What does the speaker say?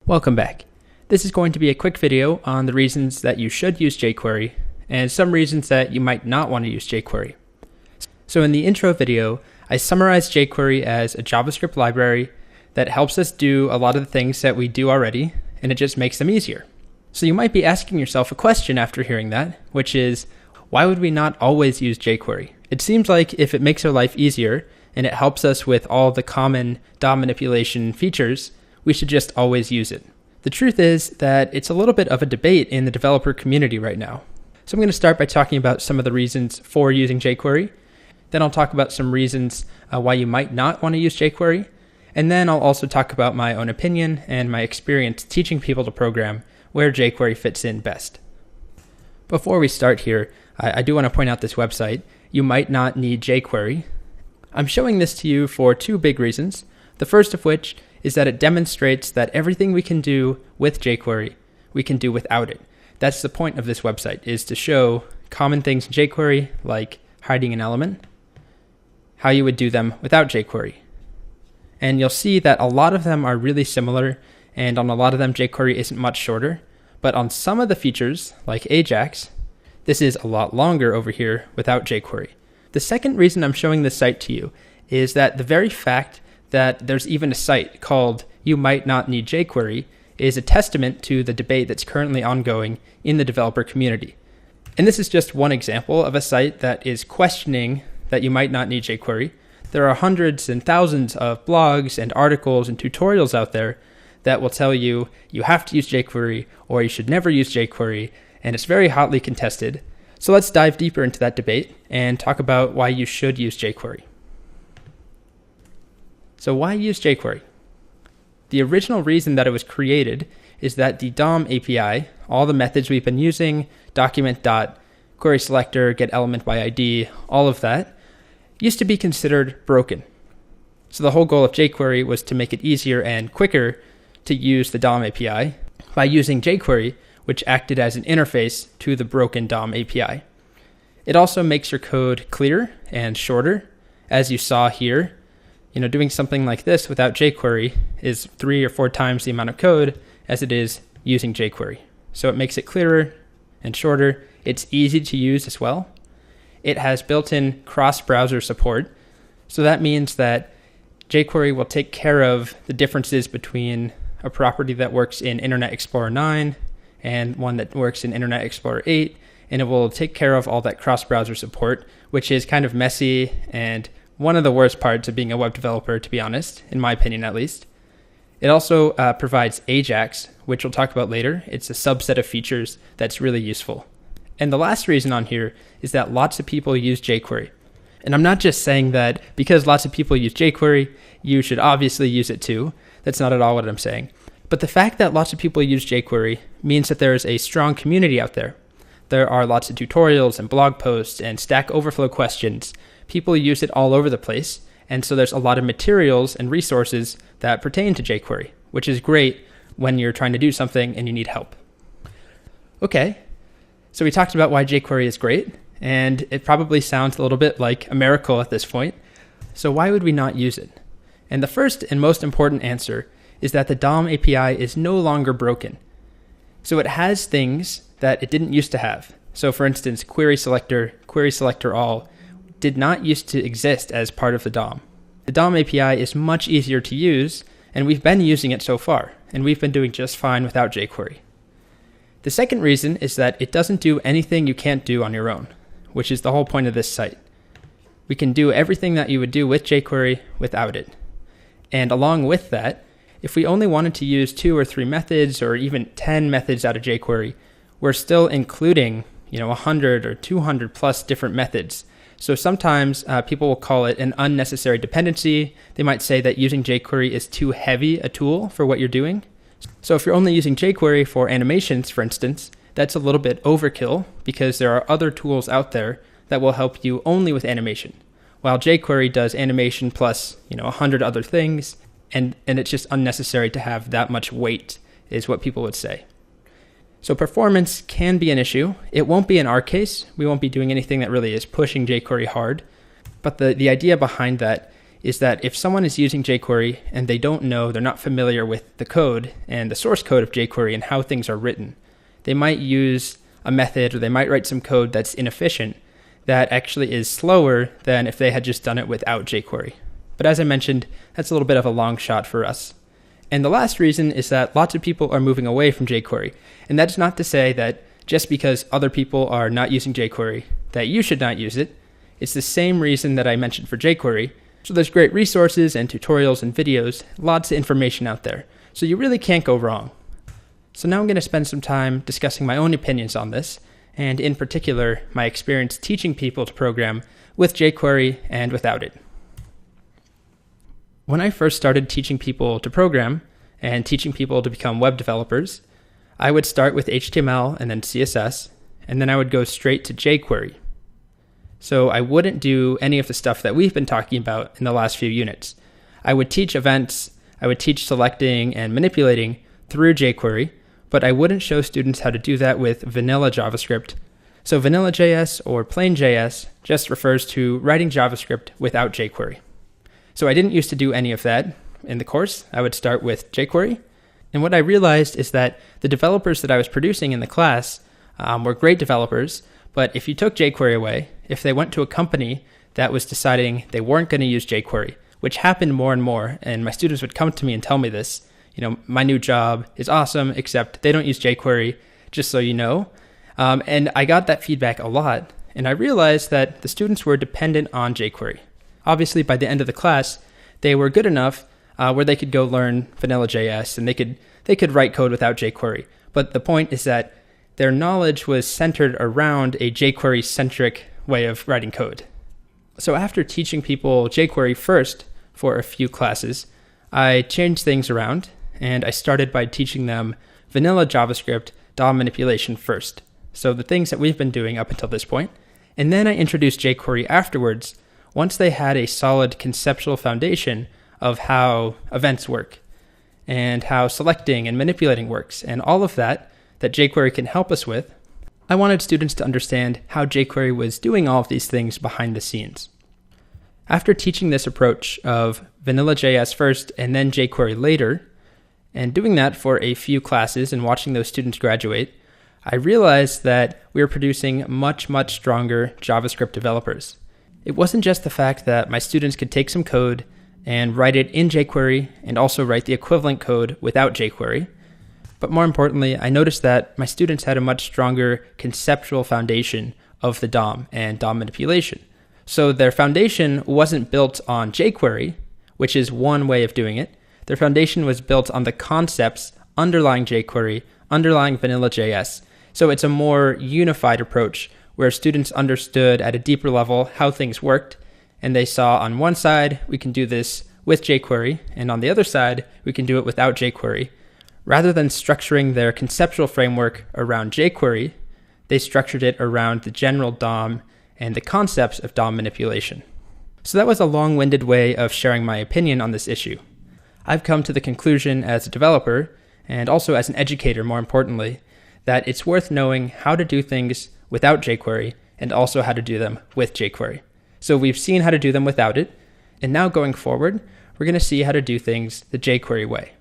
Welcome back. This is going to be a quick video on the reasons that you should use jQuery and some reasons that you might not want to use jQuery. So in the intro video, I summarized jQuery as a JavaScript library that helps us do a lot of the things that we do already, and it just makes them easier. So you might be asking yourself a question after hearing that, which is, why would we not always use jQuery? It seems like if it makes our life easier and it helps us with all the common DOM manipulation features, we should just always use it. The truth is that it's a little bit of a debate in the developer community right now. So I'm going to start by talking about some of the reasons for using jQuery. Then I'll talk about some reasons why you might not want to use jQuery. And then I'll also talk about my own opinion and my experience teaching people to program where jQuery fits in best. Before we start here, I do want to point out this website, You Might Not Need jQuery. I'm showing this to you for two big reasons. The first of which is that it demonstrates that everything we can do with jQuery, we can do without it. That's the point of this website, is to show common things in jQuery, like hiding an element, how you would do them without jQuery. And you'll see that a lot of them are really similar, and on a lot of them jQuery isn't much shorter. But on some of the features, like Ajax, this is a lot longer over here without jQuery. The second reason I'm showing this site to you is that the very fact that there's even a site called You Might Not Need jQuery is a testament to the debate that's currently ongoing in the developer community. And this is just one example of a site that is questioning that you might not need jQuery. There are hundreds and thousands of blogs and articles and tutorials out there that will tell you you have to use jQuery or you should never use jQuery, and it's very hotly contested. So let's dive deeper into that debate and talk about why you should use jQuery. So why use jQuery? The original reason that it was created is that the DOM API, all the methods we've been using, document.querySelector, getElementById, all of that, used to be considered broken. So the whole goal of jQuery was to make it easier and quicker to use the DOM API by using jQuery, which acted as an interface to the broken DOM API. It also makes your code clearer and shorter, as you saw here. Doing something like this without jQuery is 3 or 4 times the amount of code as it is using jQuery. So it makes it clearer and shorter. It's easy to use as well. It has built-in cross-browser support. So that means that jQuery will take care of the differences between a property that works in Internet Explorer 9 and one that works in Internet Explorer 8. And it will take care of all that cross-browser support, which is kind of messy and one of the worst parts of being a web developer, to be honest, in my opinion at least. It also provides Ajax, which we'll talk about later. It's a subset of features that's really useful. And the last reason on here is that lots of people use jQuery. And I'm not just saying that because lots of people use jQuery, you should obviously use it too. That's not at all what I'm saying. But the fact that lots of people use jQuery means that there is a strong community out there. There are lots of tutorials and blog posts and Stack Overflow questions. People use it all over the place, and so there's a lot of materials and resources that pertain to jQuery, which is great when you're trying to do something and you need help. Okay, so we talked about why jQuery is great, and it probably sounds a little bit like a miracle at this point. So why would we not use it? And the first and most important answer is that the DOM API is no longer broken. So it has things that it didn't used to have. So for instance, query selector all, did not used to exist as part of the DOM. The DOM API is much easier to use, and we've been using it so far, and we've been doing just fine without jQuery. The second reason is that it doesn't do anything you can't do on your own, which is the whole point of this site. We can do everything that you would do with jQuery without it. And along with that, if we only wanted to use 2 or 3 methods or even 10 methods out of jQuery, we're still including 100 or 200 plus different methods. So sometimes people will call it an unnecessary dependency. They might say that using jQuery is too heavy a tool for what you're doing. So if you're only using jQuery for animations, for instance, that's a little bit overkill because there are other tools out there that will help you only with animation, while jQuery does animation plus 100 other things, and it's just unnecessary to have that much weight, is what people would say. So performance can be an issue. It won't be in our case. We won't be doing anything that really is pushing jQuery hard. But the idea behind that is that if someone is using jQuery and they don't know, they're not familiar with the code and the source code of jQuery and how things are written, they might use a method or they might write some code that's inefficient that actually is slower than if they had just done it without jQuery. But as I mentioned, that's a little bit of a long shot for us. And the last reason is that lots of people are moving away from jQuery. And that's not to say that just because other people are not using jQuery, that you should not use it. It's the same reason that I mentioned for jQuery. So there's great resources and tutorials and videos, lots of information out there. So you really can't go wrong. So now I'm going to spend some time discussing my own opinions on this, and in particular, my experience teaching people to program with jQuery and without it. When I first started teaching people to program and teaching people to become web developers, I would start with HTML and then CSS, and then I would go straight to jQuery. So I wouldn't do any of the stuff that we've been talking about in the last few units. I would teach events, I would teach selecting and manipulating through jQuery, but I wouldn't show students how to do that with vanilla JavaScript. So vanilla.js or plain.js just refers to writing JavaScript without jQuery. So I didn't used to do any of that in the course. I would start with jQuery. And what I realized is that the developers that I was producing in the class were great developers, but if you took jQuery away, if they went to a company that was deciding they weren't going to use jQuery, which happened more and more, and my students would come to me and tell me this, my new job is awesome, except they don't use jQuery, just so you know. And I got that feedback a lot, and I realized that the students were dependent on jQuery. Obviously, by the end of the class, they were good enough where they could go learn vanilla.js and they could write code without jQuery. But the point is that their knowledge was centered around a jQuery-centric way of writing code. So after teaching people jQuery first for a few classes, I changed things around, and I started by teaching them vanilla JavaScript DOM manipulation first. So the things that we've been doing up until this point. And then I introduced jQuery afterwards, once they had a solid conceptual foundation of how events work and how selecting and manipulating works and all of that jQuery can help us with, I wanted students to understand how jQuery was doing all of these things behind the scenes. After teaching this approach of vanilla.js first and then jQuery later, and doing that for a few classes and watching those students graduate, I realized that we were producing much, much stronger JavaScript developers. It wasn't just the fact that my students could take some code and write it in jQuery and also write the equivalent code without jQuery, but more importantly, I noticed that my students had a much stronger conceptual foundation of the DOM and DOM manipulation. So their foundation wasn't built on jQuery, which is one way of doing it. Their foundation was built on the concepts underlying jQuery, underlying vanilla.js. So it's a more unified approach where students understood at a deeper level how things worked, and they saw on one side, we can do this with jQuery, and on the other side, we can do it without jQuery. Rather than structuring their conceptual framework around jQuery, they structured it around the general DOM and the concepts of DOM manipulation. So that was a long-winded way of sharing my opinion on this issue. I've come to the conclusion as a developer, and also as an educator more importantly, that it's worth knowing how to do things without jQuery and also how to do them with jQuery. So we've seen how to do them without it, and now going forward, we're going to see how to do things the jQuery way.